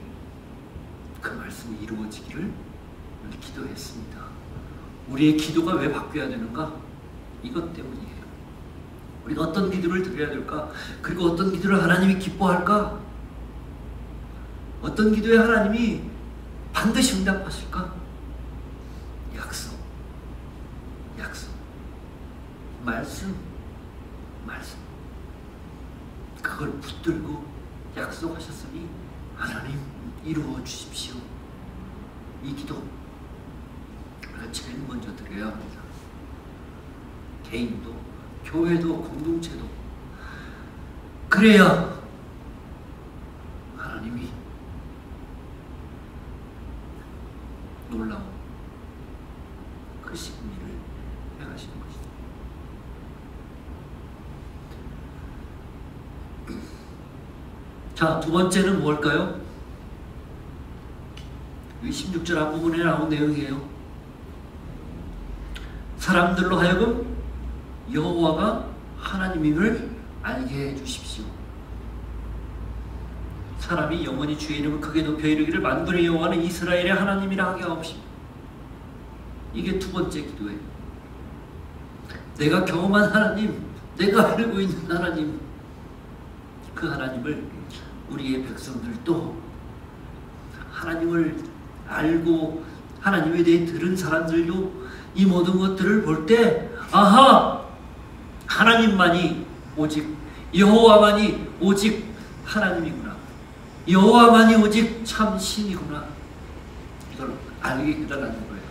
그 말씀이 이루어지기를 기도했습니다. 우리의 기도가 왜 바뀌어야 되는가? 이것 때문이에요. 우리가 어떤 기도를 드려야 될까? 그리고 어떤 기도를 하나님이 기뻐할까? 어떤 기도에 하나님이 반드시 응답하실까? 약속, 약속, 말씀, 말씀. 그걸 붙들고 약속하셨으니 하나님 이루어 주십시오. 이 기도 우리가 제일 먼저 드려야 합니다. 개인도, 교회도, 공동체도. 그래야 하나님이 놀라운 그 심리를 행하시는 것이다. 자, 두 번째는 뭘까요? 16절 앞부분에 나온 내용이에요. 사람들로 하여금 여호와가 하나님임을 알게 해 주십시오. 사람이 영원히 주의 이름을 크게 높여 이르기를 만군의 여호와는 이스라엘의 하나님이라 하게 하옵시며. 이게 두 번째 기도예요. 내가 경험한 하나님, 내가 알고 있는 하나님, 그 하나님을 우리의 백성들도, 하나님을 알고 하나님에 대해 들은 사람들도 이 모든 것들을 볼 때, 아하! 하나님만이 오직, 여호와만이 오직 하나님이구나. 여호와만이 오직 참 신이구나. 이걸 알게 해달라는 거예요.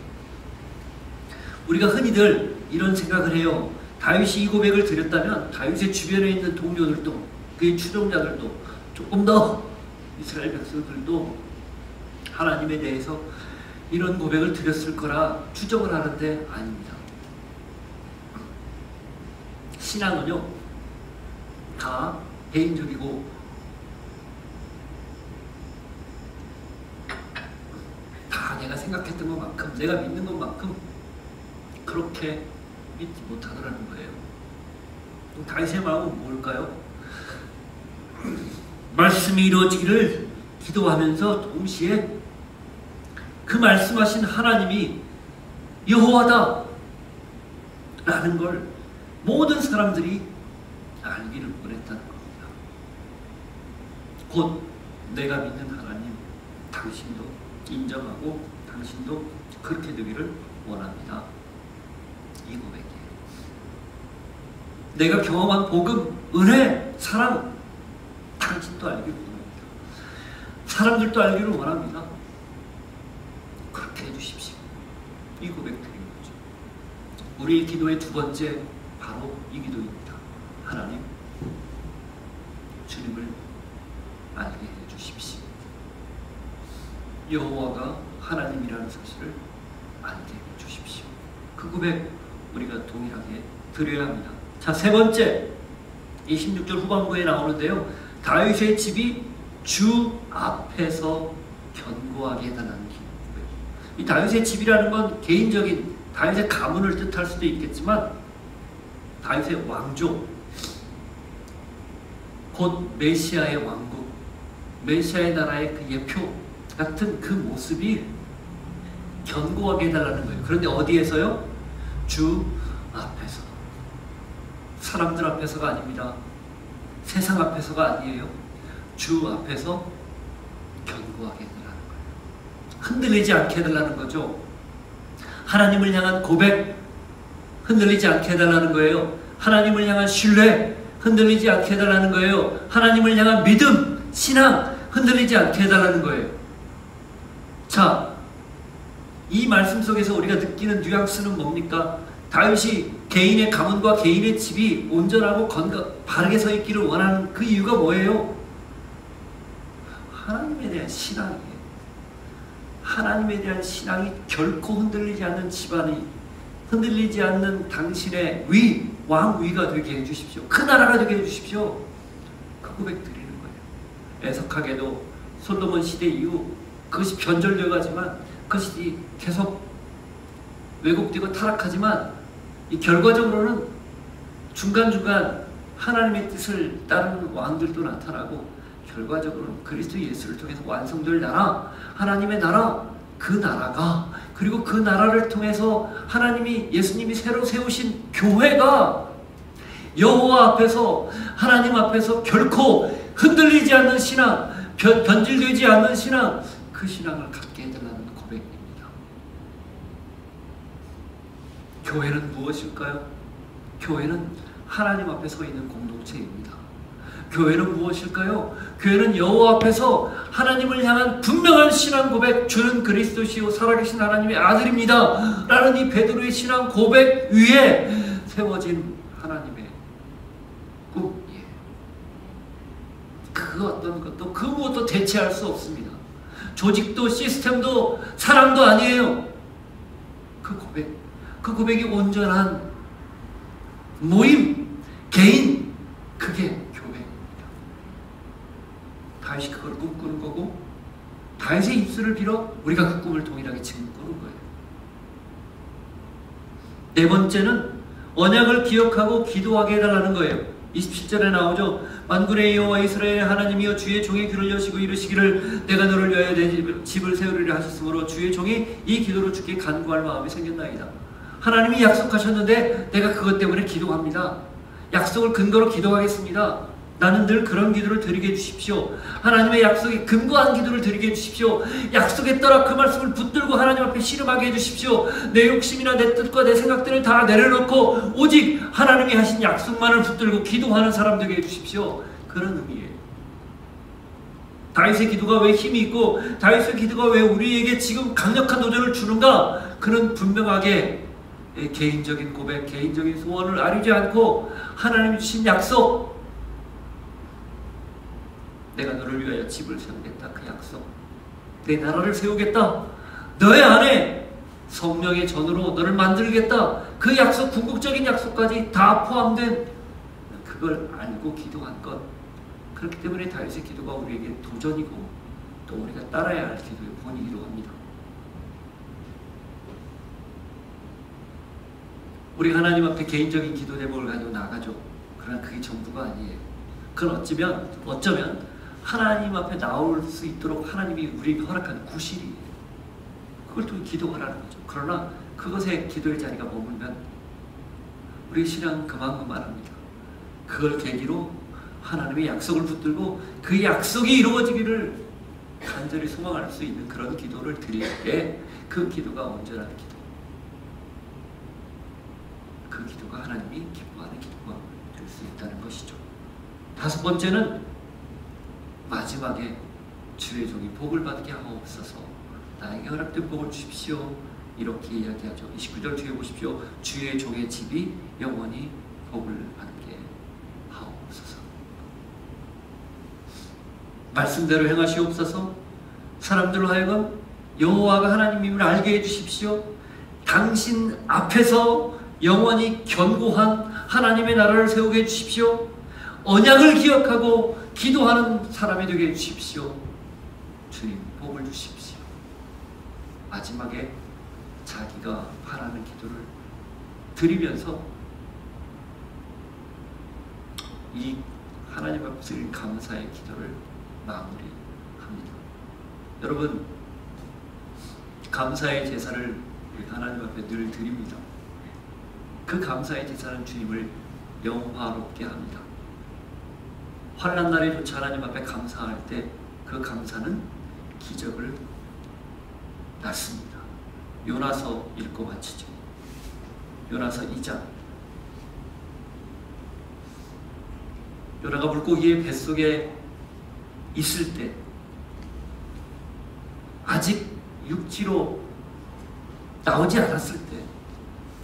우리가 흔히들 이런 생각을 해요. 다윗이 이 고백을 드렸다면 다윗의 주변에 있는 동료들도, 그의 추종자들도, 조금 더 이스라엘 백성들도 하나님에 대해서 이런 고백을 드렸을 거라 추정을 하는데 아닙니다. 신앙은요, 다 개인적이고 다 내가 생각했던 것만큼, 내가 믿는 것만큼 그렇게 믿지 못하더라는 거예요. 다윗의 마음은 뭘까요? 말씀이 이루어지기를 기도하면서 동시에 그 말씀하신 하나님이 여호와다 라는 걸 모든 사람들이 알기를 원했다는 겁니다. 곧 내가 믿는 하나님, 당신도 인정하고 당신도 그렇게 되기를 원합니다. 이 고백이에요. 내가 경험한 복음, 은혜, 사랑, 당신도 알기를 원합니다. 사람들도 알기를 원합니다. 그렇게 해주십시오. 이 고백 드리는 거죠. 우리의 기도의 두 번째, 바로 이 기도입니다. 하나님, 주님을 알게 해주십시오. 여호와가 하나님이라는 사실을 알게 해주십시오. 그 고백 우리가 동일하게 드려야 합니다. 자, 세 번째, 26절 후반부에 나오는데요. 다윗의 집이 주 앞에서 견고하게 해달라는 기도. 이 다윗의 집이라는 건 개인적인 다윗의 가문을 뜻할 수도 있겠지만 다윗의 왕조, 곧 메시아의 왕국, 메시아의 나라의 그 예표 같은 그 모습이 견고하게 해달라는 거예요. 그런데 어디에서요? 주 앞에서. 사람들 앞에서가 아닙니다. 세상 앞에서가 아니에요. 주 앞에서 견고하게 해달라는 거예요. 흔들리지 않게 해달라는 거죠. 하나님을 향한 고백 흔들리지 않게 해달라는 거예요. 하나님을 향한 신뢰 흔들리지 않게 해달라는 거예요. 하나님을 향한 믿음, 신앙 흔들리지 않게 해달라는 거예요. 자, 이 말씀 속에서 우리가 느끼는 뉘앙스는 뭡니까? 다윗이 개인의 가문과 개인의 집이 온전하고 바르게 서 있기를 원하는 그 이유가 뭐예요? 하나님에 대한 신앙이에요. 하나님에 대한 신앙이 결코 흔들리지 않는 집안이, 흔들리지 않는 당신의 왕위가 되게 해주십시오. 그 나라가 되게 해주십시오. 그 고백 드리는 거예요. 애석하게도 솔로몬 시대 이후 그것이 변절되어 가지만, 그것이 계속 왜곡되고 타락하지만, 이 결과적으로는 중간중간 하나님의 뜻을 따르는 왕들도 나타나고, 결과적으로는 그리스도 예수를 통해서 완성될 나라, 하나님의 나라, 그 나라가, 그리고 그 나라를 통해서 예수님이 새로 세우신 교회가 여호와 앞에서, 하나님 앞에서 결코 흔들리지 않는 신앙, 변질되지 않는 신앙, 그 신앙을 갖게 해달라는 고백입니다. 교회는 무엇일까요? 교회는 하나님 앞에 서 있는 공동체입니다. 교회는 무엇일까요? 교회는 여호와 앞에서 하나님을 향한 분명한 신앙 고백, 주는 그리스도시요 살아계신 하나님의 아들입니다 라는 이 베드로의 신앙 고백 위에 세워진 하나님의 꿈이에요. 그 어떤 것도 그 무엇도 대체할 수 없습니다. 조직도 시스템도 사람도 아니에요. 그 고백이 온전한 모임, 개인, 그게 다윗이 그걸 꿈꾸는 거고, 다윗의 입술을 빌어 우리가 그 꿈을 동일하게 지금 꾸는 거예요. 네 번째는 언약을 기억하고 기도하게 해달라는 거예요. 27절에 나오죠. 만군의 여호와 이스라엘의 하나님이여 주의 종의 귀를 여시고 이르시기를 내가 너를 위하여 내 집을 세우리라 하셨으므로 주의 종이 이 기도로 주께 간구할 마음이 생겼나이다. 하나님이 약속하셨는데 내가 그것 때문에 기도합니다. 약속을 근거로 기도하겠습니다. 나는 늘 그런 기도를 드리게 해주십시오. 하나님의 약속에 근거한 기도를 드리게 해주십시오. 약속에 따라 그 말씀을 붙들고 하나님 앞에 씨름하게 해주십시오. 내 욕심이나 내 뜻과 내 생각들을 다 내려놓고 오직 하나님이 하신 약속만을 붙들고 기도하는 사람 되게 해주십시오. 그런 의미예요. 다윗의 기도가 왜 힘이 있고 다윗의 기도가 왜 우리에게 지금 강력한 도전을 주는가? 그는 분명하게 개인적인 고백, 개인적인 소원을 아뢰지 않고 하나님이 주신 약속, 내가 너를 위하여 집을 세우겠다, 그 약속, 내 나라를 세우겠다, 너의 안에 성령의 전으로 너를 만들겠다, 그 약속, 궁극적인 약속까지 다 포함된 그걸 알고 기도한 것. 그렇기 때문에 다윗의 기도가 우리에게 도전이고 또 우리가 따라야 할 기도의 본이기도 합니다. 우리 하나님 앞에 개인적인 기도 제목을 가지고 나가죠. 그러나 그게 전부가 아니에요. 그건 어쩌면 하나님 앞에 나올 수 있도록 하나님이 우리에게 허락한 구실이에요. 그걸 통해 기도하라는 거죠. 그러나 그것에 기도의 자리가 머물면 우리의 신앙은 그만합니다. 그걸 계기로 하나님의 약속을 붙들고 그 약속이 이루어지기를 간절히 소망할 수 있는 그런 기도를 드릴 때 그 기도가 온전한 기도, 그 기도가 하나님이 기뻐하는 기도가 될 수 있다는 것이죠. 다섯 번째는 마지막에 주의 종이 복을 받게 하옵소서, 나에게 허락된 복을 주십시오, 이렇게 이야기하죠. 29절 뒤에 보십시오. 주의 종의 집이 영원히 복을 받게 하옵소서. 말씀대로 행하시옵소서. 사람들로 하여금 여호와가 하나님임을 알게 해주십시오. 당신 앞에서 영원히 견고한 하나님의 나라를 세우게 해주십시오. 언약을 기억하고 기도하는 사람이 되게 해주십시오. 주님 복을 주십시오. 마지막에 자기가 바라는 기도를 드리면서 이 하나님 앞에 드린 감사의 기도를 마무리합니다. 여러분, 감사의 제사를 하나님 앞에 늘 드립니다. 그 감사의 제사는 주님을 영화롭게 합니다. 환난 날에 조차 하나님 앞에 감사할 때 그 감사는 기적을 낳습니다. 요나서 읽고 마치죠. 요나서 2장. 요나가 물고기의 뱃속에 있을 때 아직 육지로 나오지 않았을 때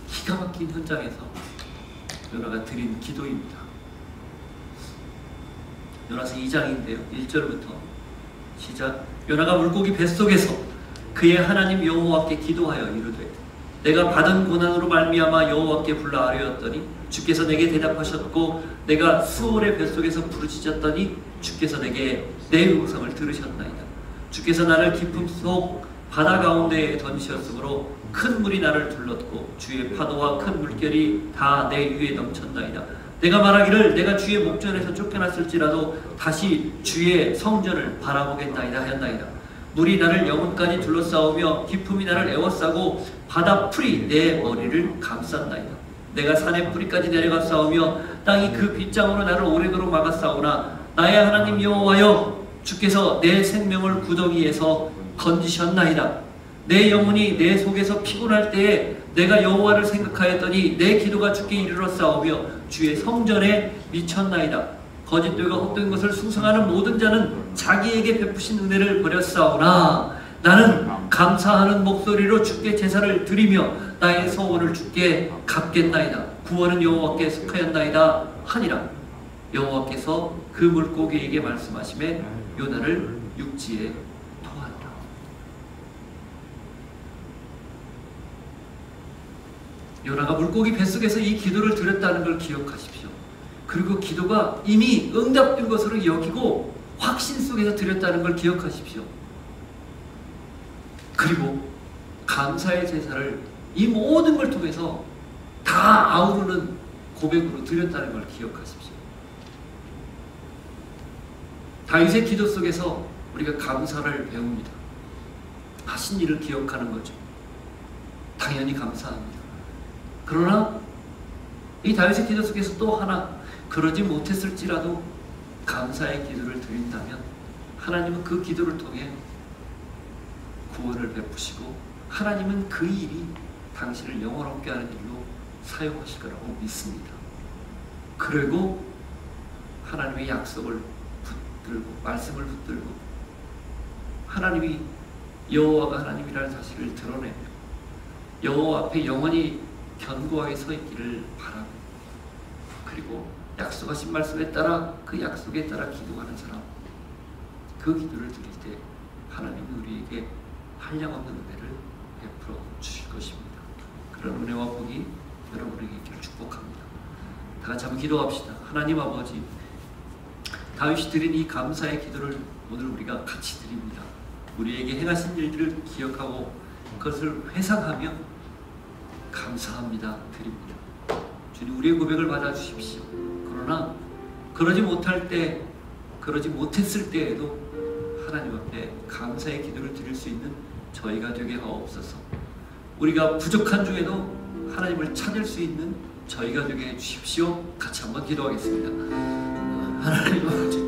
기가 막힌 현장에서 요나가 드린 기도입니다. 요나서 2장인데요. 1절부터 시작. 요나가 물고기 뱃속에서 그의 하나님 여호와께 기도하여 이르되 내가 받은 고난으로 말미암아 여호와께 불러 아뢰었더니 주께서 내게 대답하셨고 내가 수월의 뱃속에서 부르짖었더니 주께서 내게 내 음성을 들으셨나이다. 주께서 나를 깊음 속 바다 가운데에 던지셨으므로 큰 물이 나를 둘렀고 주의 파도와 큰 물결이 다 내 위에 넘쳤나이다. 내가 말하기를 내가 주의 목전에서 쫓겨났을지라도 다시 주의 성전을 바라보겠나이다 하였나이다. 물이 나를 영혼까지 둘러싸우며 깊음이 나를 에워싸고 바다 풀이 내 머리를 감쌌나이다. 내가 산의 뿌리까지 내려가 싸우며 땅이 그 빗장으로 나를 오래도록 막아 싸우나 나의 하나님 여호와여 주께서 내 생명을 구덩이에서 건지셨나이다. 내 영혼이 내 속에서 피곤할 때에 내가 여호와를 생각하였더니 내 기도가 주께 이르러 싸우며 주의 성전에 미쳤나이다. 거짓되고 헛된 것을 숭상하는 모든 자는 자기에게 베푸신 은혜를 버렸사오나 나는 감사하는 목소리로 주께 제사를 드리며 나의 소원을 주께 갚겠나이다. 구원은 여호와께 속하였나이다 하니라. 여호와께서 그 물고기에게 말씀하시매 요나를 육지에 토하니라. 요나가 물고기 뱃속에서 이 기도를 드렸다는 걸 기억하십시오. 그리고 기도가 이미 응답된 것으로 여기고 확신 속에서 드렸다는 걸 기억하십시오. 그리고 감사의 제사를 이 모든 걸 통해서 다 아우르는 고백으로 드렸다는 걸 기억하십시오. 다윗의 기도 속에서 우리가 감사를 배웁니다. 하신 일을 기억하는 거죠. 당연히 감사합니다. 그러나 이 다윗의 기도 속에서 또 하나, 그러지 못했을지라도 감사의 기도를 드린다면 하나님은 그 기도를 통해 구원을 베푸시고 하나님은 그 일이 당신을 영원롭게 하는 일로 사용하실 거라고 믿습니다. 그리고 하나님의 약속을 붙들고 말씀을 붙들고 하나님이 여호와가 하나님이라는 사실을 드러내며 여호와 앞에 영원히 견고하게 서 있기를 바라고, 그리고 약속하신 말씀에 따라 그 약속에 따라 기도하는 사람, 그 기도를 드릴 때 하나님은 우리에게 한량없는 은혜를 베풀어 주실 것입니다. 그런 은혜와 복이 여러분에게 있기를 축복합니다. 다 같이 한번 기도합시다. 하나님 아버지, 다윗이 드린 이 감사의 기도를 오늘 우리가 같이 드립니다. 우리에게 행하신 일들을 기억하고 그것을 회상하며 감사합니다 드립니다. 주님, 우리의 고백을 받아주십시오. 그러나 그러지 못할 때, 그러지 못했을 때에도 하나님 앞에 감사의 기도를 드릴 수 있는 저희가 되게 하옵소서. 우리가 부족한 중에도 하나님을 찾을 수 있는 저희가 되게 해주십시오. 같이 한번 기도하겠습니다. 하나님 아버지,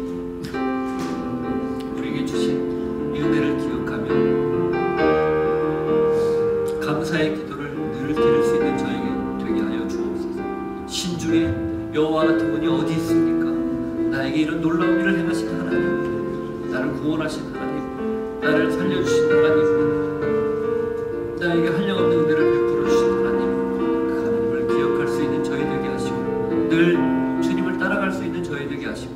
우리에게 주신 이 은혜를 기억하며 감사의 기도를 늘 드릴 수 있는 저에게 되게 하여 주옵소서. 신중에 여호와 같은 분이 어디 있습니까? 나에게 이런 놀라운 일을 행하신 하나님, 나를 구원하신 하나님, 나를 살려주신 하나님, 나에게 한량없는 은혜를 베풀어 주신 하나님, 그 하나님을 기억할 수 있는 저희 되게 하시고 늘 주님을 따라갈 수 있는 저희 되게 하시고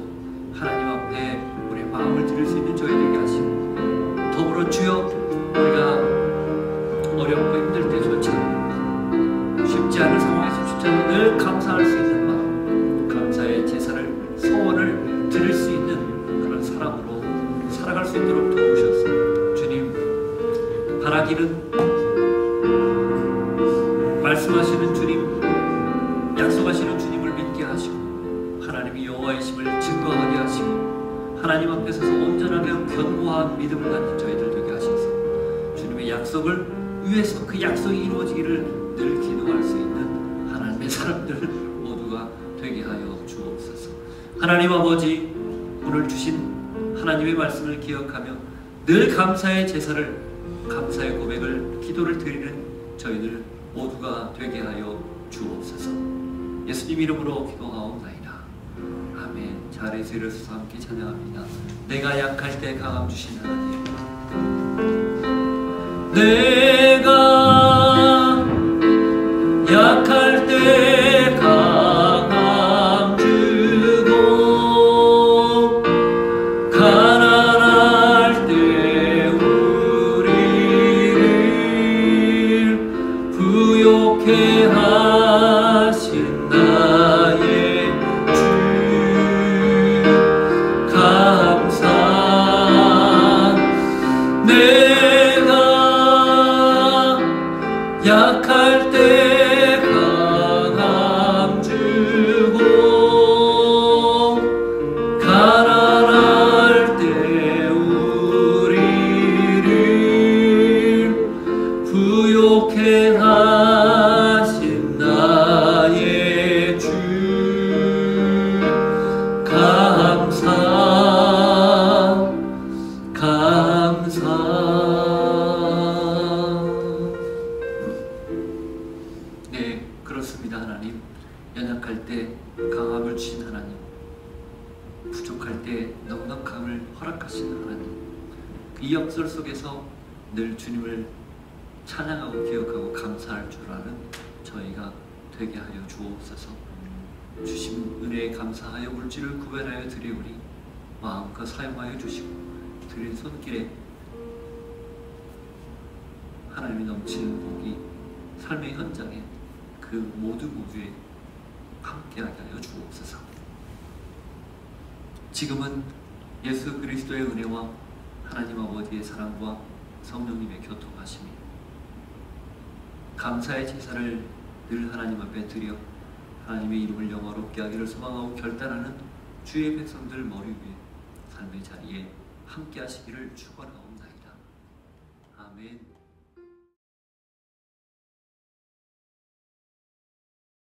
하나님 앞에 우리의 마음을 드릴 수 있는 저희 되게 하시고, 더불어 주여 우리가 어렵고 힘들 때조차 쉽지 않은 상황에서조차 늘 감사할 수 있는 마음, 감사의 제사를, 소원을 드릴 수 있는 그런 사람으로 살아갈 수 있도록 도우셔서 주님, 바라기는 말씀하시는 주님, 약속하시는 주님을 믿게 하시고 하나님이 여호와이심을 증거하게 하시고 하나님 앞에 서서 온전하게 견고한 믿음을 갖는 저희들 되게 하셔서 주님의 약속을 위해서 그 약속이 이루어지기를 늘 기도할 수 있는 하나님의 사람들 모두가 되게 하여 주옵소서. 하나님 아버지, 오늘 주신 하나님의 말씀을 기억하며 늘 감사의 제사를, 감사의 고백을, 기도를 드리는 저희들 모두가 되게 하여 주옵소서. 예수님 이름으로 기도하옵나이다. 아멘. 자리에서 일어서서 함께 찬양합니다. 내가 약할 때 강함 주신 하나님, 내가 약할 때 강함 주고 가난할 때 우리를 부욕해 하신 나의 주 감사. 내가 약할 때 강함 주고 가난할 때 우리를 부욕해 하신 나의 주 감사 감사. 네, 그렇습니다. 하나님, 연약할 때 강함을 주신 하나님, 부족할 때 넉넉함을 허락하신 하나님, 이 역설 속에서 늘 주님을 찬양하고 기억하고 감사할 줄 아는 저희가 되게 하여 주옵소서. 주신 은혜에 감사하여 물질을 구별하여 드리오니 마음껏 사용하여 주시고 드린 손길에 하나님이 넘치는 복이 삶의 현장에 그 모두에 함께하게 하여 주옵소서. 지금은 예수 그리스도의 은혜와 하나님 아버지의 사랑과 성령님의 교통하심이 감사의 제사를 늘 하나님 앞에 드려 하나님의 이름을 영화롭게 하기를 소망하고 결단하는 주의 백성들 머리 위에 삶의 자리에 함께 하시기를 축원하옵나이다. 아멘.